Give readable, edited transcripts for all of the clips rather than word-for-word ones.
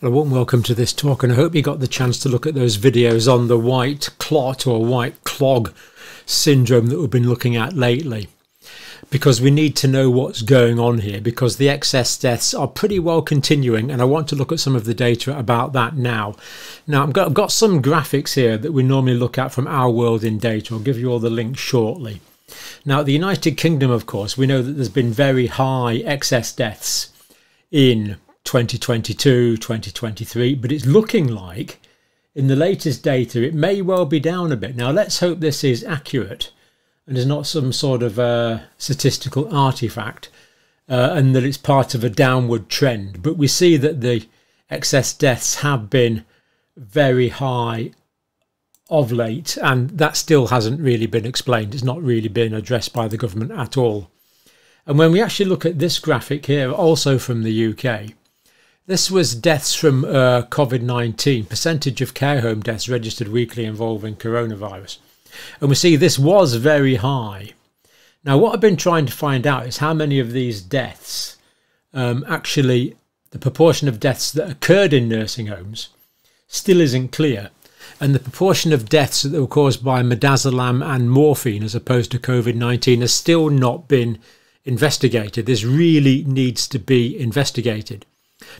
Well, a warm welcome to this talk, and I hope you got the chance to look at those videos on the white clot or white clog syndrome that we've been looking at lately, because we need to know what's going on here, because the excess deaths are pretty well continuing, and I want to look at some of the data about that now. Now, I've got some graphics here that we normally look at from Our World in Data. I'll give you all the links shortly. Now, the United Kingdom, of course, we know that there's been very high excess deaths in 2022, 2023, but it's looking like in the latest data it may well be down a bit. Now, let's hope this is accurate and is not some sort of statistical artifact, and that it's part of a downward trend. But we see that the excess deaths have been very high of late, and that still hasn't really been explained. It's not really been addressed by the government at all. And when we actually look at this graphic here, also from the UK, this was deaths from COVID-19, percentage of care home deaths registered weekly involving coronavirus. And we see this was very high. Now, what I've been trying to find out is how many of these deaths, actually, the proportion of deaths that occurred in nursing homes still isn't clear. And the proportion of deaths that were caused by midazolam and morphine as opposed to COVID-19 has still not been investigated. This really needs to be investigated,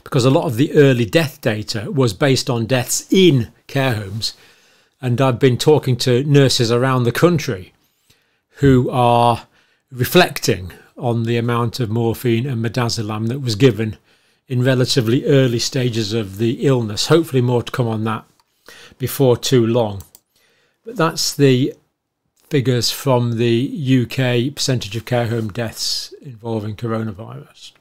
because a lot of the early death data was based on deaths in care homes. And I've been talking to nurses around the country who are reflecting on the amount of morphine and midazolam that was given in relatively early stages of the illness. Hopefully more to come on that before too long. But that's the figures from the UK percentage of care home deaths involving coronavirus.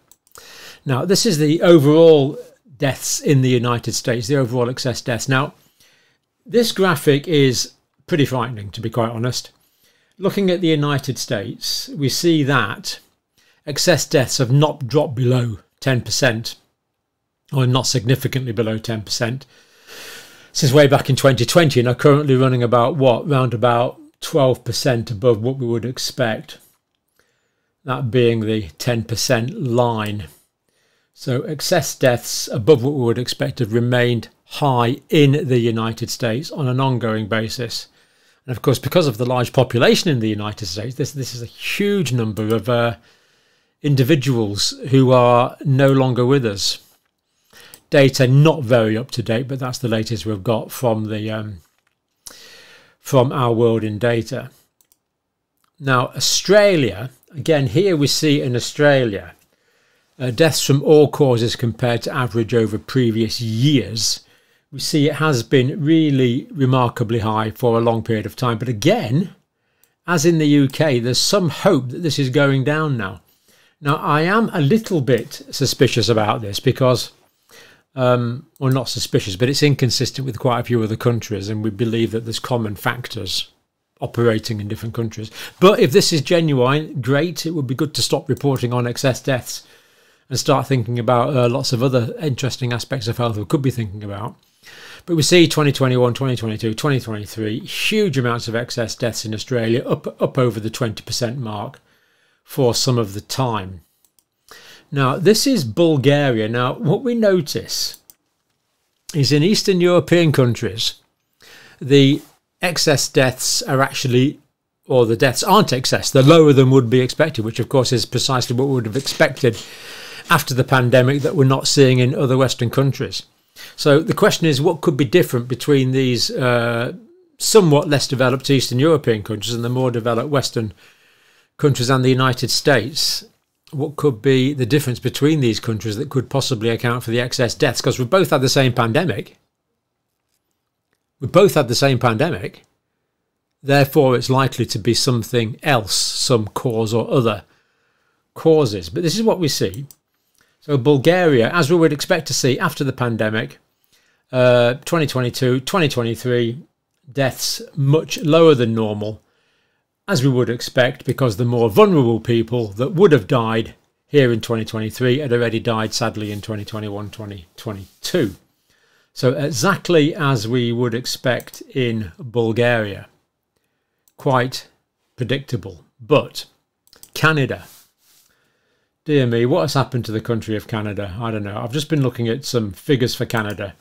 Now, this is the overall deaths in the United States, the overall excess deaths. Now, this graphic is pretty frightening, to be quite honest. Looking at the United States, we see that excess deaths have not dropped below 10%, or not significantly below 10%, since way back in 2020, and are currently running about, what, round about 12% above what we would expect, that being the 10% line. So excess deaths above what we would expect have remained high in the United States on an ongoing basis. And of course, because of the large population in the United States, this is a huge number of individuals who are no longer with us. Data not very up to date, but that's the latest we've got from the from Our World in Data. Now, Australia, again, here we see in Australia deaths from all causes compared to average over previous years. We see it has been really remarkably high for a long period of time. But again, as in the UK, there's some hope that this is going down now. Now, I am a little bit suspicious about this because, well, not suspicious, but it's inconsistent with quite a few other countries, and we believe that there's common factors operating in different countries. But if this is genuine, great. It would be good to stop reporting on excess deaths and start thinking about lots of other interesting aspects of health we could be thinking about. But we see 2021, 2022, 2023, huge amounts of excess deaths in Australia, up over the 20% mark for some of the time. Now, this is Bulgaria. Now, what we notice is in Eastern European countries, the excess deaths are actually, or the deaths aren't excess, they're lower than would be expected, which of course is precisely what we would have expected after the pandemic that we're not seeing in other Western countries. So the question is, what could be different between these somewhat less developed Eastern European countries and the more developed Western countries and the United States? What could be the difference between these countries that could possibly account for the excess deaths? Because we both had the same pandemic. We both had the same pandemic. Therefore, it's likely to be something else, some cause or other causes. But this is what we see. So Bulgaria, as we would expect to see after the pandemic, 2022, 2023, deaths much lower than normal, as we would expect, because the more vulnerable people that would have died here in 2023 had already died, sadly, in 2021, 2022. So exactly as we would expect in Bulgaria. Quite predictable. But Canada. Dear me, what has happened to the country of Canada? I don't know. I've just been looking at some figures for Canada.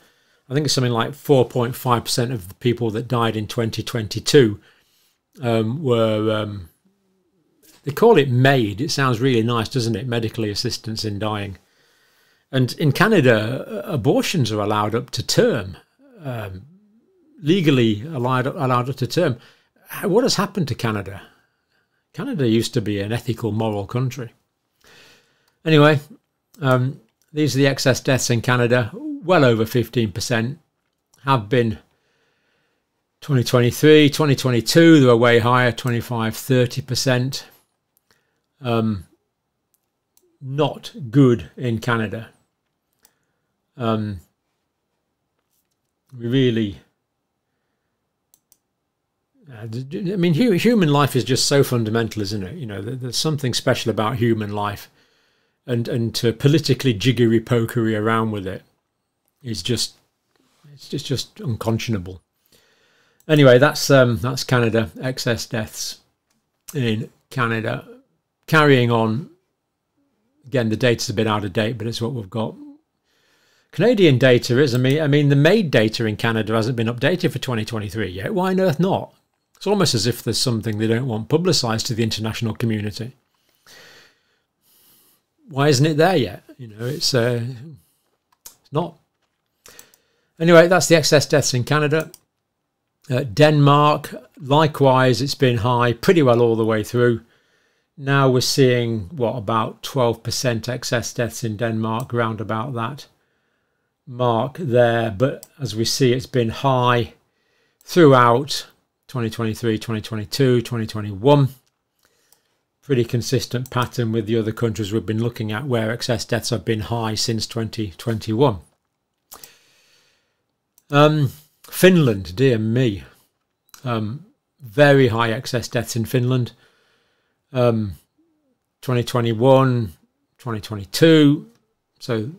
I think it's something like 4.5% of the people that died in 2022 were, they call it MAID. It sounds really nice, doesn't it? Medically assistance in dying. And in Canada, abortions are allowed up to term, legally allowed up to term. What has happened to Canada? Canada used to be an ethical, moral country. Anyway, these are the excess deaths in Canada, well over 15%, have been 2023, 2022, they were way higher, 25, 30%. Not good in Canada. We really, I mean, human life is just so fundamental, isn't it? You know, there's something special about human life. And to politically jiggery-pokery around with it is just, it's just unconscionable. Anyway, that's Canada, excess deaths in Canada. Carrying on, again, the data's a bit out of date, but it's what we've got. Canadian data is, I mean, the MAID data in Canada hasn't been updated for 2023 yet. Why on earth not? It's almost as if there's something they don't want publicised to the international community. Why isn't it there yet? You know, it's not. Anyway, that's the excess deaths in Canada. Denmark, likewise, it's been high pretty well all the way through. Now we're seeing, what, about 12% excess deaths in Denmark, round about that mark there. But as we see, it's been high throughout 2023, 2022, 2021. Pretty consistent pattern with the other countries we've been looking at where excess deaths have been high since 2021. Finland, dear me. Very high excess deaths in Finland. 2021, 2022. So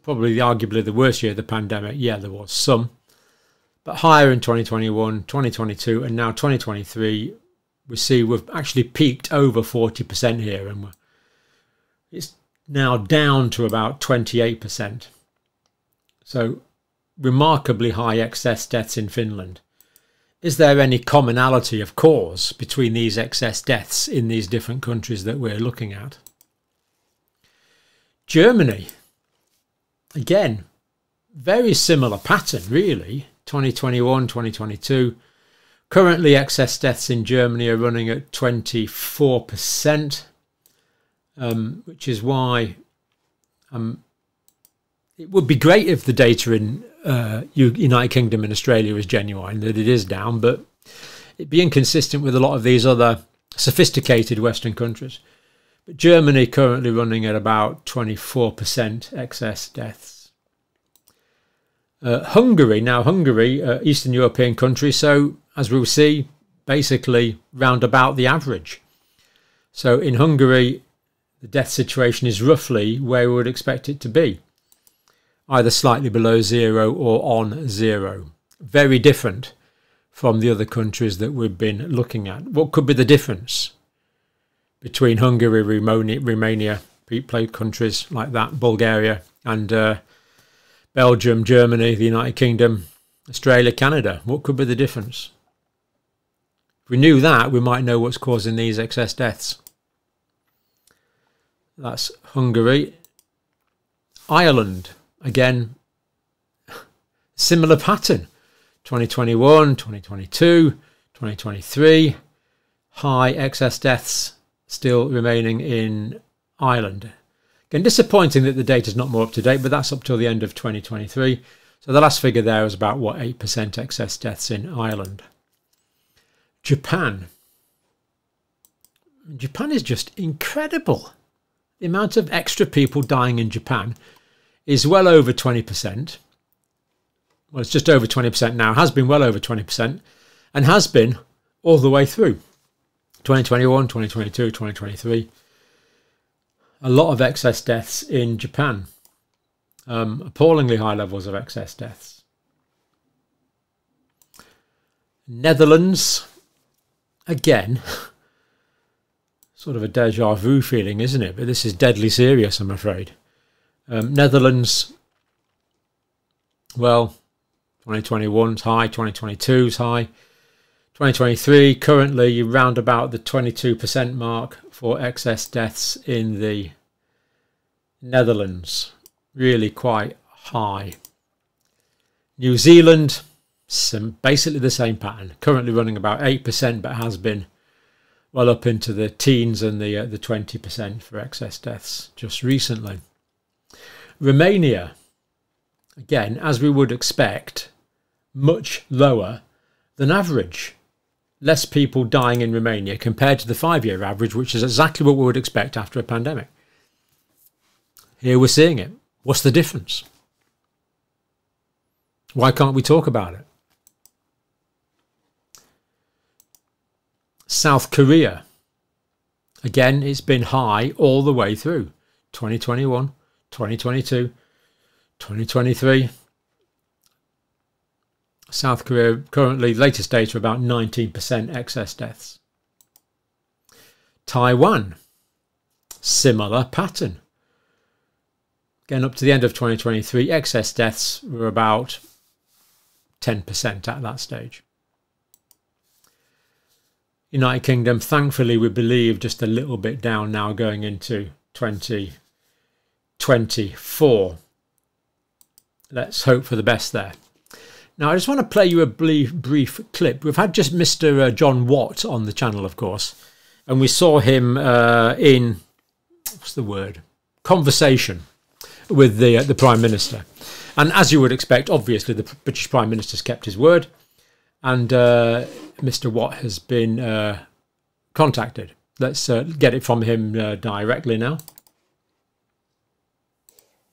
probably arguably the worst year of the pandemic. Yeah, there was some. But higher in 2021, 2022, and now 2023. We see we've actually peaked over 40% here, and it's now down to about 28%. So remarkably high excess deaths in Finland. Is there any commonality of cause between these excess deaths in these different countries that we're looking at? Germany, again, very similar pattern really, 2021, 2022. Currently, excess deaths in Germany are running at 24%, which is why it would be great if the data in United Kingdom and Australia is genuine, that it is down, but it'd be inconsistent with a lot of these other sophisticated Western countries. But Germany currently running at about 24% excess deaths. Hungary, Eastern European country, so as we'll see, basically round about the average. So in Hungary, the death situation is roughly where we would expect it to be, either slightly below zero or on zero. Very different from the other countries that we've been looking at. What could be the difference between Hungary, Romania, plate countries like that, Bulgaria, and Belgium, Germany, the United Kingdom, Australia, Canada? What could be the difference? If we knew that, we might know what's causing these excess deaths. That's Hungary. Ireland, again, similar pattern. 2021, 2022, 2023, high excess deaths still remaining in Ireland. Again, disappointing that the data is not more up to date, but that's up till the end of 2023. So the last figure there was about, what, 8% excess deaths in Ireland. Japan. Japan is just incredible. The amount of extra people dying in Japan is well over 20%. Well, it's just over 20% now, has been well over 20%, and has been all the way through 2021, 2022, 2023. A lot of excess deaths in Japan. Appallingly high levels of excess deaths. Netherlands, again, Sort of a deja vu feeling, isn't it? But this is deadly serious, I'm afraid. Netherlands, well, 2021's high, 2022's high, 2023 currently round about the 22% mark for excess deaths in the Netherlands. Really quite high. New Zealand, basically the same pattern. Currently running about 8%, but has been well up into the teens and the 20% for excess deaths just recently. Romania, again, as we would expect, much lower than average. Less people dying in Romania compared to the 5-year average, which is exactly what we would expect after a pandemic. Here we're seeing it. What's the difference? Why can't we talk about it? South Korea, again, it's been high all the way through 2021, 2022, 2023. South Korea currently, latest data, about 19% excess deaths. Taiwan, similar pattern. Again, up to the end of 2023, excess deaths were about 10% at that stage. United Kingdom, thankfully, we believe just a little bit down now going into 2024. Let's hope for the best there. Now, I just want to play you a brief clip. We've had just Mr. John Watt on the channel, of course, and we saw him in, what's the word, conversation with the Prime Minister. And as you would expect, obviously, the British Prime Minister's kept his word, and Mr. Watt has been contacted. Let's get it from him directly now.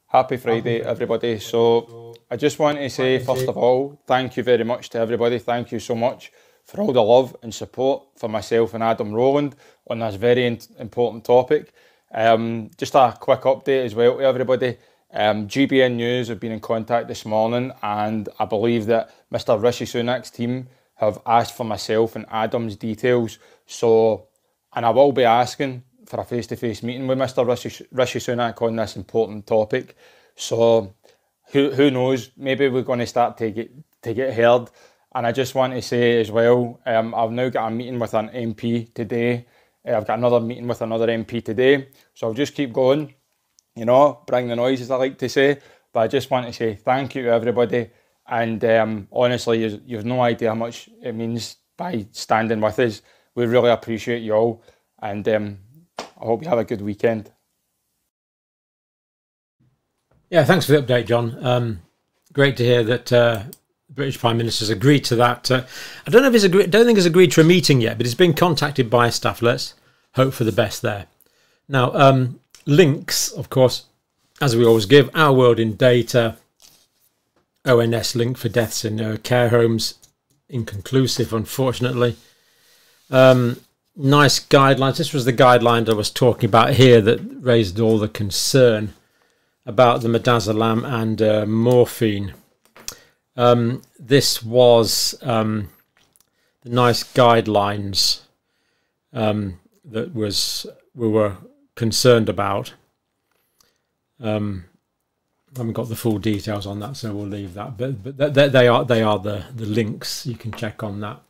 Happy Friday, everybody. So I just want to say, first of all, thank you very much to everybody. Thank you so much for all the love and support for myself and Adam Rowland on this very important topic. Just a quick update as well to everybody. GBN News have been in contact this morning, and I believe that Mr. Rishi Sunak's team have asked for myself and Adam's details. So, and I will be asking for a face-to-face meeting with Mr. Rishi Sunak on this important topic. So, who knows? Maybe we're going to start to get heard. And I just want to say as well, I've now got a meeting with an MP today. I've got another meeting with another MP today. So I'll just keep going. You know, bring the noise, as I like to say. But I just want to say thank you to everybody. And honestly, you've no idea how much it means by standing with us. We really appreciate you all. And I hope you have a good weekend. Yeah, thanks for the update, John. Great to hear that the British Prime Minister's agreed to that. I don't know if he's agreed. Don't think he's agreed to a meeting yet, but he's been contacted by staff. Let's hope for the best there. Now, links, of course, as we always give, Our World in Data, ONS link for deaths in care homes, inconclusive, unfortunately. Nice guidelines. This was the guideline I was talking about here that raised all the concern about the midazolam and morphine. This was the nice guidelines that we were concerned about. I haven't got the full details on that, so we'll leave that. But they are the links. You can check on that.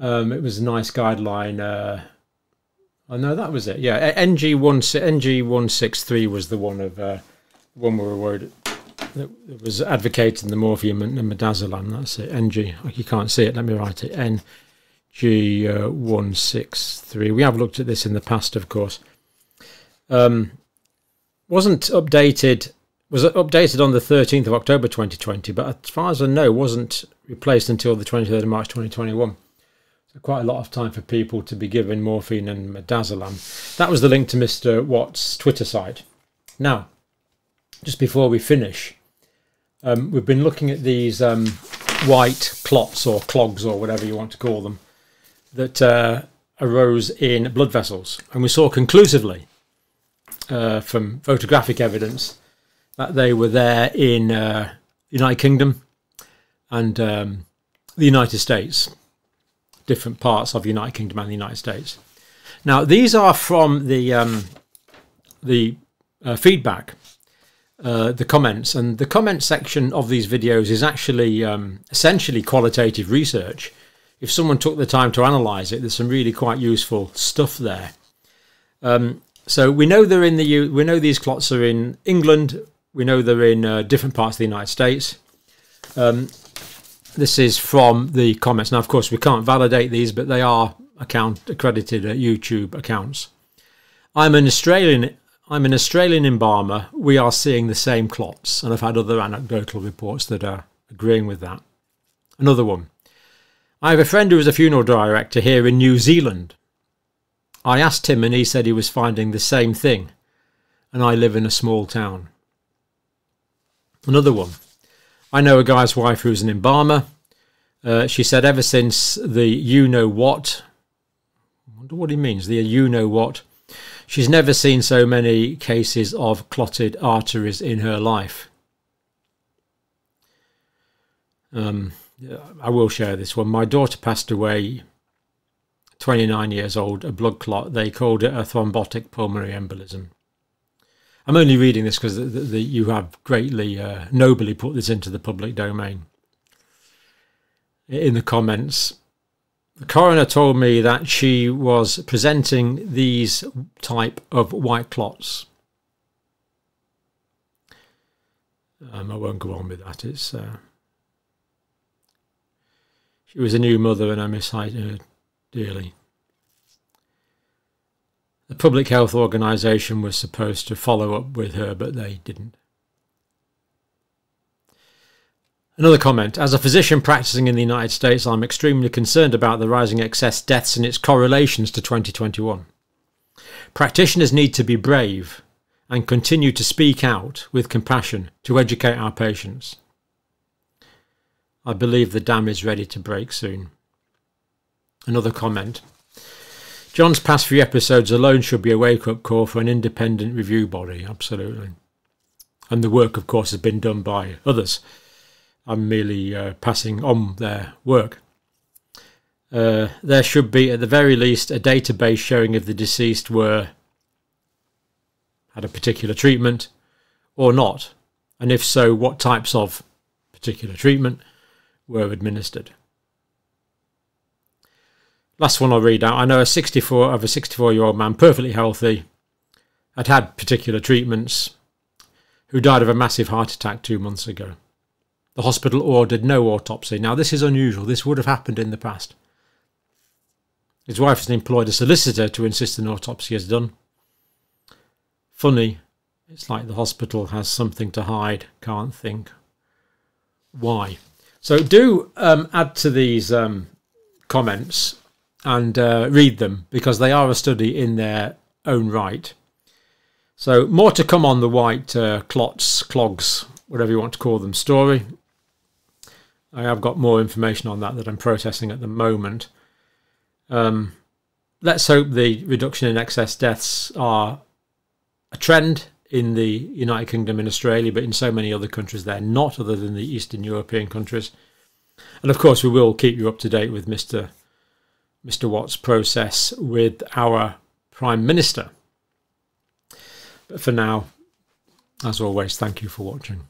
It was a nice guideline. Oh no, that was it. Yeah, NG163 was the one of one we were worried that was advocating the morphine and midazolam. That's it. NG. You can't see it. Let me write it. NG163. We have looked at this in the past, of course. Wasn't updated. Was updated on the 13th of October 2020, but as far as I know, wasn't replaced until the 23rd of March 2021. So quite a lot of time for people to be given morphine and midazolam. That was the link to Mr. Watt's Twitter site. Now, just before we finish, we've been looking at these white clots or clogs or whatever you want to call them that arose in blood vessels, and we saw conclusively from photographic evidence that they were there in the United Kingdom and the United States, different parts of the United Kingdom and the United States. Now, these are from the feedback, the comments, and the comment section of these videos is actually essentially qualitative research. If someone took the time to analyse it, there's some really quite useful stuff there. So we know they're in we know these clots are in England. We know they're in different parts of the United States. This is from the comments. Now, of course, we can't validate these, but they are accredited YouTube accounts. I'm an Australian embalmer. We are seeing the same clots, and I've had other anecdotal reports that are agreeing with that. Another one. I have a friend who is a funeral director here in New Zealand. I asked him and he said he was finding the same thing, and I live in a small town. Another one. I know a guy's wife who's an embalmer. She said ever since the you-know-what, I wonder what he means, the you-know-what, she's never seen so many cases of clotted arteries in her life. I will share this one. My daughter passed away, 29 years old, a blood clot. They called it a thrombotic pulmonary embolism. I'm only reading this because you have greatly, nobly put this into the public domain. In the comments, the coroner told me that she was presenting these type of white clots. I won't go on with that. It's she was a new mother and I miss her dearly. The Public Health Organisation was supposed to follow up with her, but they didn't. Another comment. As a physician practicing in the United States, I'm extremely concerned about the rising excess deaths and its correlations to 2021. Practitioners need to be brave and continue to speak out with compassion to educate our patients. I believe the dam is ready to break soon. Another comment. John's past few episodes alone should be a wake-up call for an independent review body. Absolutely. And the work, of course, has been done by others. I'm merely passing on their work. There should be, at the very least, a database showing if the deceased had a particular treatment or not, and if so, what types of particular treatment were administered. Last one I'll read out. I know a 64-year-old man, perfectly healthy, had particular treatments, who died of a massive heart attack 2 months ago. The hospital ordered no autopsy. Now, this is unusual. This would have happened in the past. His wife has employed a solicitor to insist an autopsy is done. Funny. It's like the hospital has something to hide. Can't think why. So do add to these comments and read them, because they are a study in their own right. So more to come on the white clots, clogs, whatever you want to call them, story. I have got more information on that I'm processing at the moment. Let's hope the reduction in excess deaths are a trend in the United Kingdom and Australia, but in so many other countries they're not, other than the Eastern European countries. And of course we will keep you up to date with Mr. Watt's process with our Prime Minister. But for now, as always, thank you for watching.